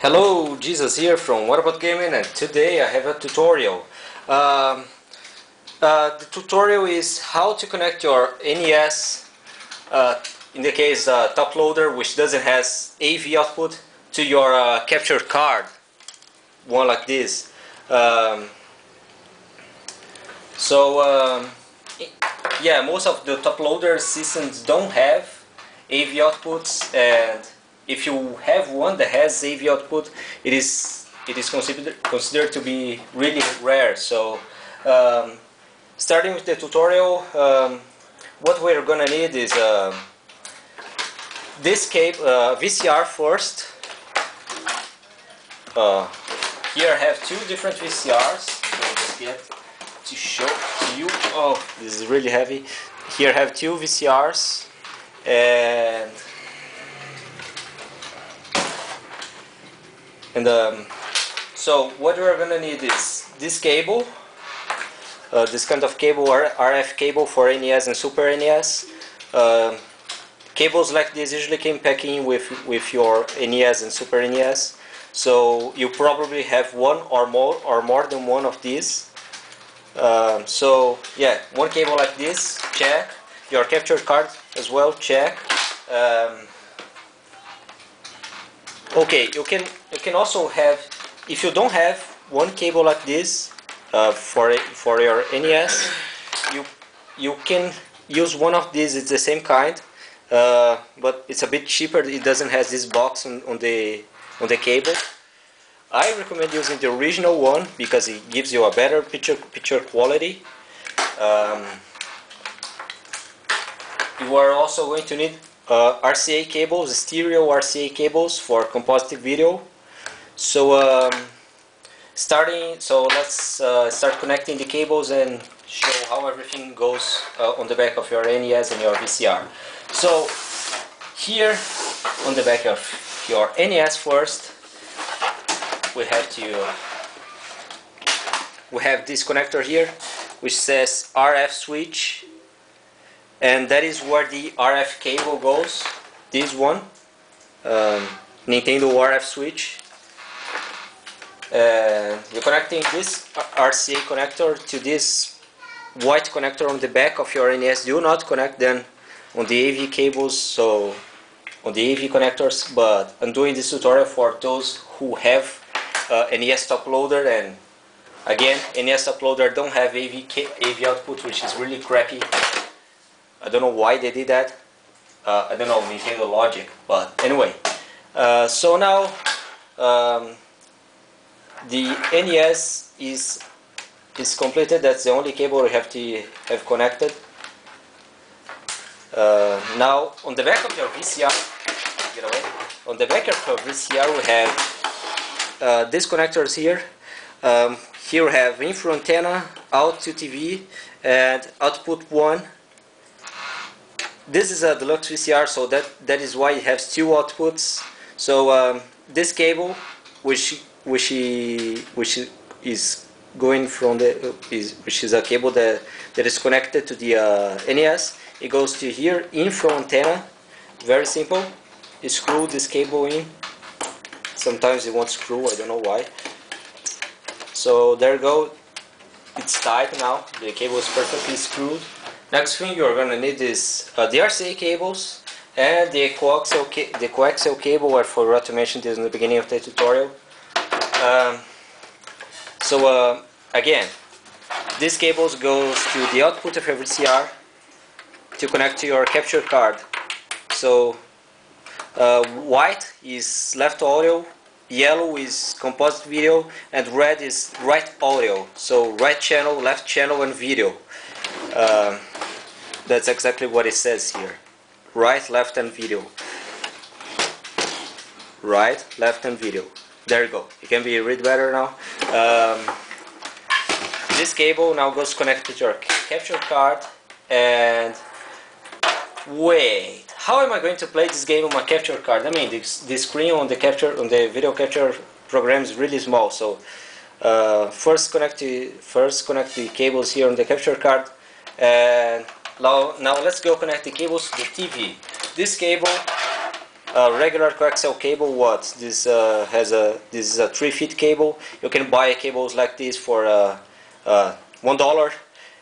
Hello, Jesus here from What About Gaming, and today I have a tutorial. The tutorial is how to connect your NES, in the case top loader, which doesn't has AV output, to your capture card, one like this. Yeah, most of the top loader systems don't have AV outputs, and if you have one that has AV output, it is considered to be really rare. So starting with the tutorial, what we're gonna need is this cable, VCR first. Here I have two different VCRs. So just get to show to you. Oh, this is really heavy. Here I have two VCRs, and so what we're gonna need is this cable, this kind of cable, RF cable for NES and Super NES. Cables like this usually came packing with your NES and Super NES, so you probably have one or more than one of these. So yeah, one cable like this, check. Your capture card as well, check. Okay, you can also have, if you don't have one cable like this for your NES, you can use one of these. It's the same kind, but it's a bit cheaper. It doesn't have this box on the cable. I recommend using the original one because it gives you a better picture quality. You are also going to need RCA cables, stereo RCA cables for composite video. So let's start connecting the cables and show how everything goes on the back of your NES and your VCR. So here on the back of your NES first, we have this connector here which says RF switch, and that is where the RF cable goes. This one, Nintendo RF switch. You're connecting this RCA connector to this white connector on the back of your NES. Do not connect them on the AV cables, so on the AV connectors, but I'm doing this tutorial for those who have NES top loader, and again, NES top loader don't have AV output, which is really crappy. I don't know why they did that. I don't know, Nintendo logic, but anyway. So now the NES is completed. That's the only cable we have to have connected. Now on the back of your VCR, get away. On the back of your VCR we have these connectors here. Here we have info antenna, out to TV, and output 1. This is a deluxe VCR, so that is why it has two outputs. So this cable, which is going from which is a cable that is connected to the NES. It goes to here, info antenna. Very simple. You screw this cable in. Sometimes it won't screw, I don't know why. So there you go. It's tight now. The cable is perfectly screwed. Next thing you're gonna need is the RCA cables and the coaxial cable. I forgot to mention this in the beginning of the tutorial. Again, these cables goes to the output of your VCR to connect to your capture card. So white is left audio, yellow is composite video, and red is right audio. So right channel, left channel, and video. That's exactly what it says here. Right, left, and video. Right, left, and video. There you go. It can be read better now. This cable now goes connected to your capture card. And wait, how am I going to play this game on my capture card? I mean, the screen on the video capture program is really small. So first connect the cables here on the capture card, and now let's go connect the cables to the TV. This cable Regular coaxial cable, what this this is a 3-feet cable. You can buy cables like this for $1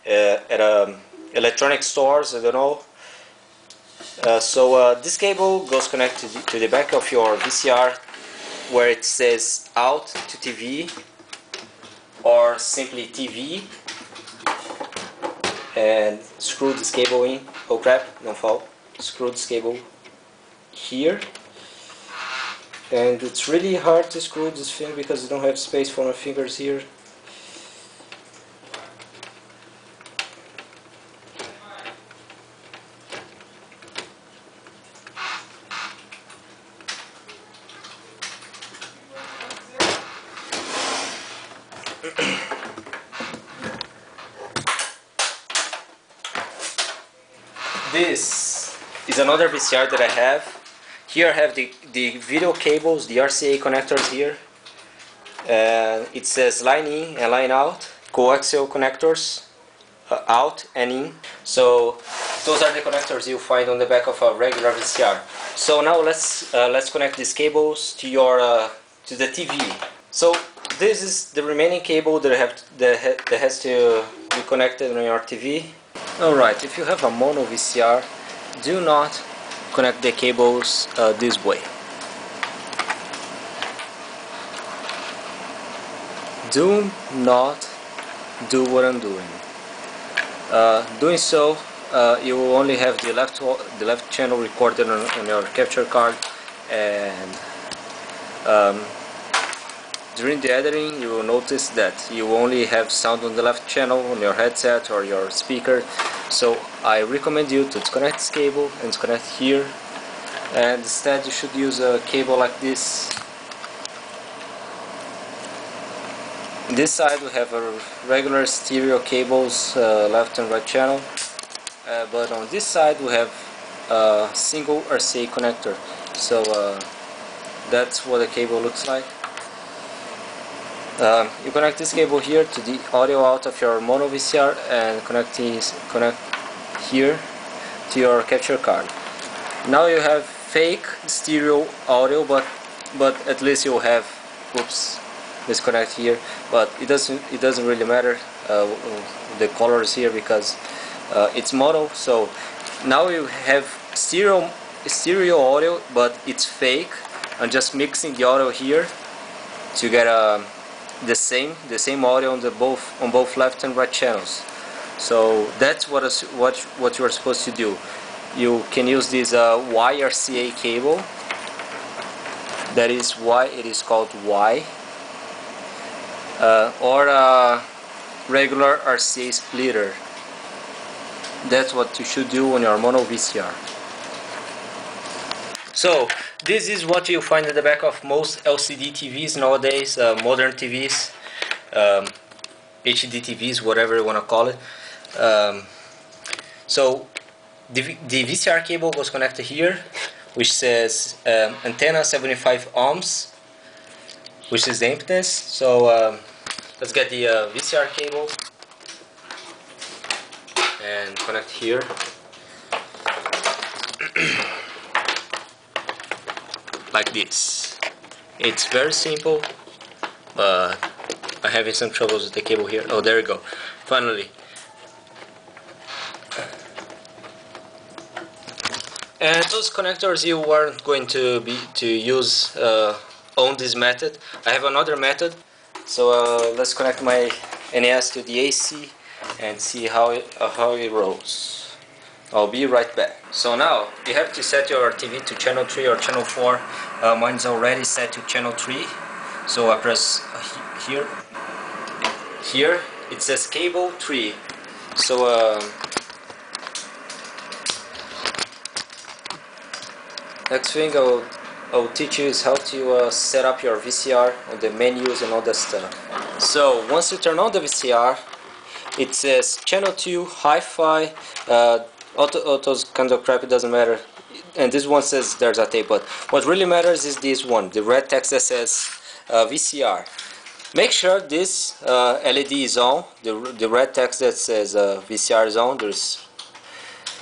at electronic stores. I don't know. So this cable goes connected to the back of your VCR, where it says out to TV or simply TV, and screw this cable in. Oh crap, don't fall. Screw this cable here, and it's really hard to screw this thing because I don't have space for my fingers here. This is another VCR that I have. Here I have the video cables, the RCA connectors here. It says line in and line out, coaxial connectors, out and in. So those are the connectors you find on the back of a regular VCR. So now let's connect these cables to your to the TV. So this is the remaining cable that has to be connected on your TV. Alright, if you have a mono VCR, do not connect the cables this way. Do not do what I'm doing. Doing so, you will only have the left channel recorded on your capture card, and during the editing you will notice that you only have sound on the left channel on your headset or your speaker. So I recommend you to disconnect this cable and disconnect here, and instead you should use a cable like this. On this side we have a regular stereo cables, left and right channel, but on this side we have a single RCA connector. So that's what the cable looks like. You connect this cable here to the audio out of your mono VCR and connect here to your capture card. Now you have fake stereo audio, but at least you'll have, oops, disconnect here, but it doesn't really matter the colors here because it's mono. So now you have stereo audio, but it's fake. I'm just mixing the audio here to get the same audio on both left and right channels. So that's what you are supposed to do. You can use this YRCA cable. That is why it is called Y, or a regular RCA splitter. That's what you should do on your mono VCR. So this is what you find at the back of most LCD TVs nowadays, modern TVs, HD TVs, whatever you want to call it. So the VCR cable goes connected here, which says antenna 75 ohms, which is the impedance. So let's get the VCR cable and connect here. Like this. It's very simple, but I'm having some troubles with the cable here. Oh, there we go. Finally. And those connectors you weren't going to use on this method. I have another method. So let's connect my NAS to the AC and see how it rolls. I'll be right back. So now you have to set your TV to channel 3 or channel 4. Mine's already set to channel 3. So I press here. Here it says cable 3. So next thing I'll teach you is how to set up your VCR on the menus and all that stuff. So once you turn on the VCR, it says channel 2, hi-fi, autos kind of crap, it doesn't matter, and this one says there's a tape, but what really matters is this one, the red text that says VCR. Make sure this LED is on, the red text that says VCR is on. There's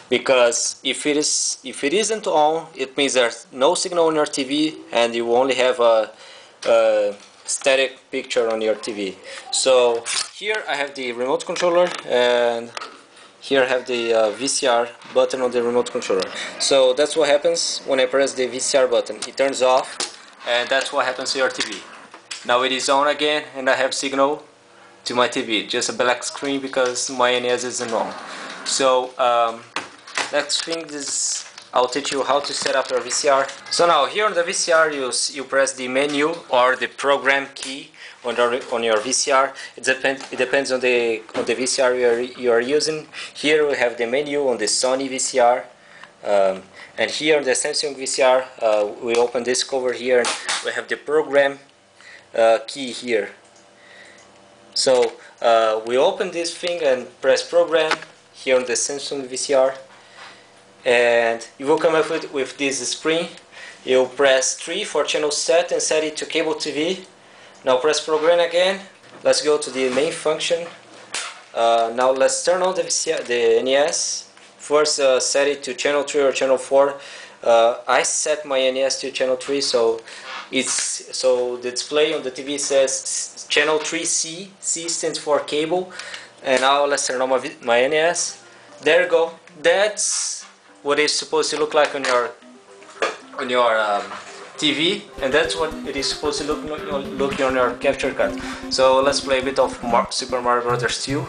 because if it isn't on, it means there's no signal on your TV and you only have a static picture on your TV. So here I have the remote controller, and here I have the VCR button on the remote controller. So that's what happens when I press the VCR button. It turns off, and that's what happens to your TV. Now it is on again, and I have signal to my TV. Just a black screen because my NES isn't on. So next thing is I'll teach you how to set up your VCR. So now here on the VCR you press the menu or the program key on your VCR. It depends on the VCR you are using. Here we have the menu on the Sony VCR, and here on the Samsung VCR we open this cover here, and we have the program key here. So we open this thing and press program here on the Samsung VCR, and you will come up with this screen. You press 3 for channel set and set it to cable TV. Now press program again. Let's go to the main function. Now let's turn on the VCR, the NES. First set it to channel 3 or channel 4. I set my NES to channel 3, so the display on the TV says channel 3C. C stands for cable. And now let's turn on my NES. There you go. That's what it's supposed to look like on your TV, and that's what it is supposed to look on your capture card. So let's play a bit of Super Mario Bros. 2.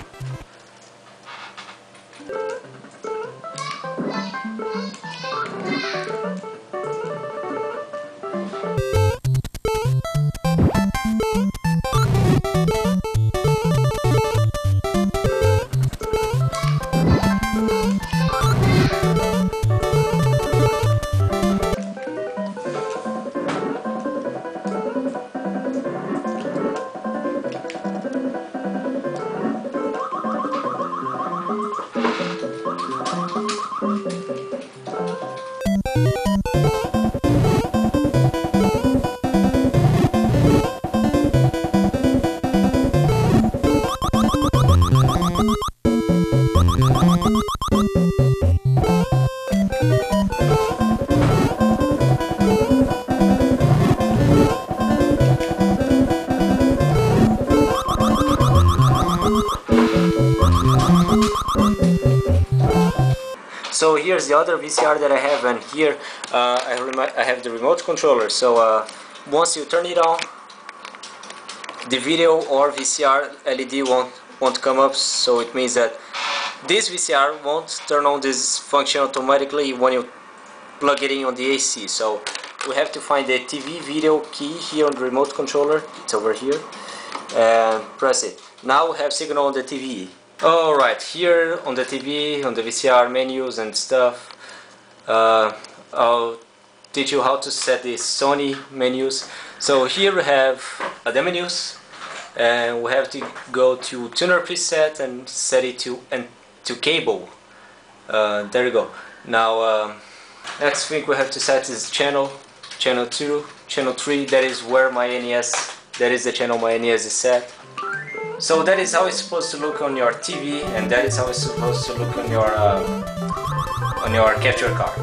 So here's the other VCR that I have, and here I have the remote controller. So once you turn it on, the video or VCR LED won't come up. So it means that this VCR won't turn on this function automatically when you plug it in on the AC. So we have to find the TV video key here on the remote controller. It's over here, and press it. Now we have signal on the TV. Alright, here on the TV, on the VCR menus and stuff, I'll teach you how to set the Sony menus. So here we have the menus, and we have to go to tuner preset and set it to cable. There you go. Now next thing we have to set is channel 2, channel 3. That is where my NES, that is the channel my NES is set. So that is how it's supposed to look on your TV, and that is how it's supposed to look on your capture card.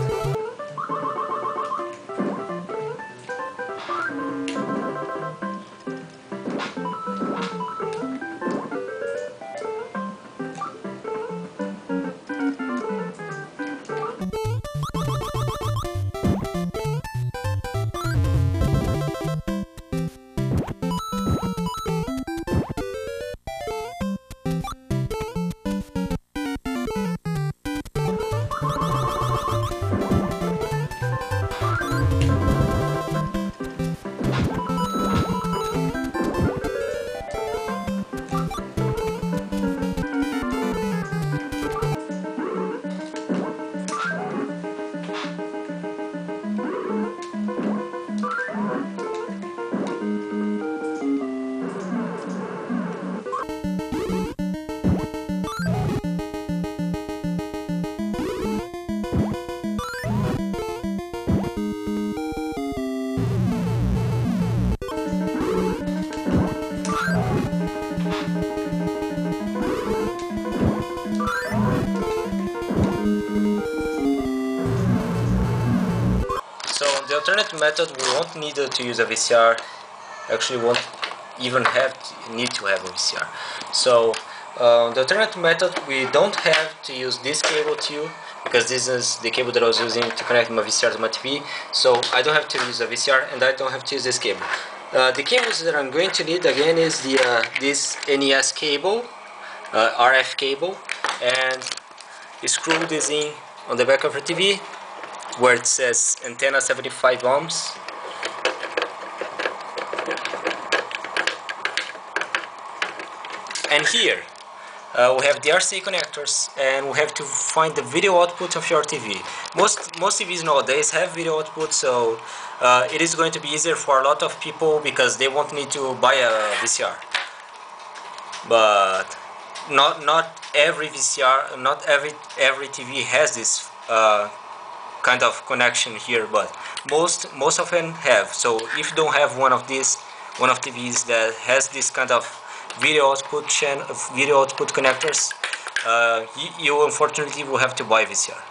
the alternate method, we won't need to use a VCR. Actually, won't even need to have a VCR. So the alternate method, we don't have to use this cable too, because this is the cable that I was using to connect my VCR to my TV. So I don't have to use a VCR, and I don't have to use this cable. The cables that I'm going to need again is the this NES cable, RF cable, and screw this in on the back of your TV where it says antenna 75 ohms. And here we have the RCA connectors, and we have to find the video output of your TV. Most TVs nowadays have video output, so it is going to be easier for a lot of people because they won't need to buy a VCR. But not every VCR, not every TV has this kind of connection here, but most of them have. So if you don't have one of TVs that has this kind of video output connectors, you unfortunately will have to buy VCR.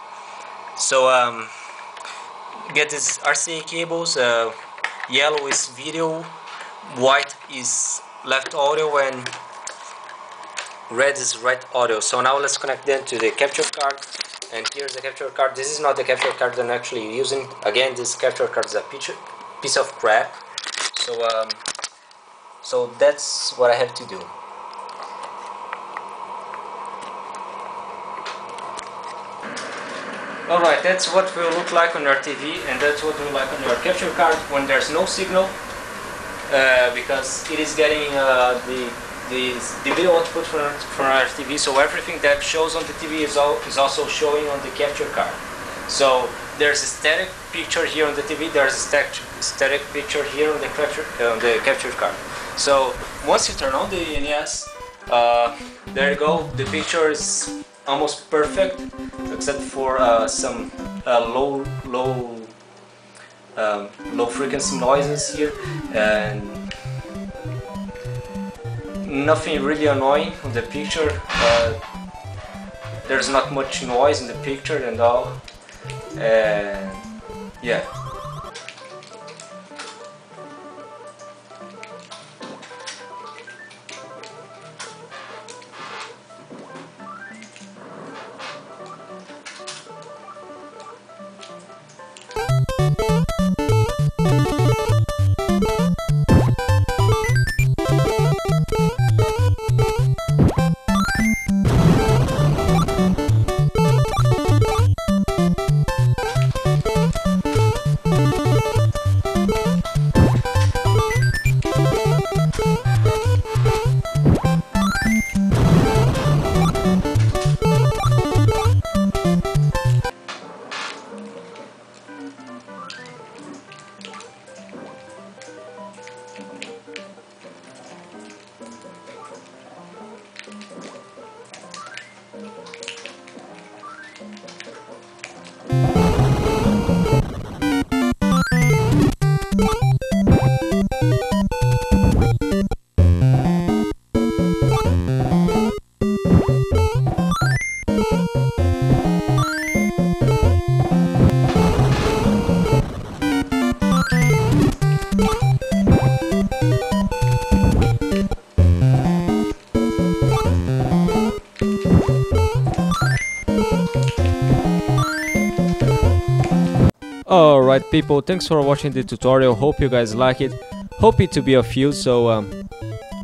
So get these RCA cables. Yellow is video, white is left audio, and red is right audio. So now let's connect them to the capture card. And here's the capture card. This is not the capture card that I'm actually using. Again, this capture card is a piece of crap. So that's what I have to do. Alright, that's what will look like on your TV, and that's what will look like on your capture card when there's no signal, because it is getting the video output from our TV, so everything that shows on the TV is also showing on the capture card. So there's a static picture here on the TV, there's a static picture here on the capture card. So once you turn on the NES, there you go, the picture is almost perfect, except for some low frequency noises here, and nothing really annoying on the picture. There's not much noise in the picture and all, and yeah. Alright people, thanks for watching the tutorial, hope you guys like it, hope it to be of use. So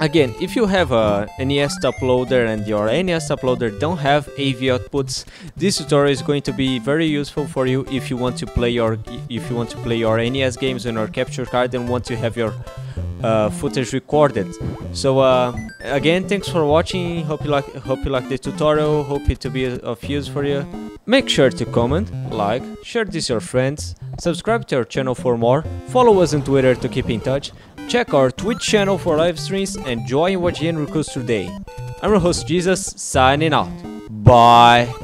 again, if you have a NES top loader and your NES top loader don't have AV outputs, this tutorial is going to be very useful for you if you want to play your NES games on your capture card and want to have your footage recorded. So again, thanks for watching, hope you like the tutorial, hope it to be of use for you. Make sure to comment, like, share this with your friends, subscribe to our channel for more, follow us on Twitter to keep in touch, check our Twitch channel for live streams, and join YGN Recruits today. I'm your host Jesus, signing out. Bye!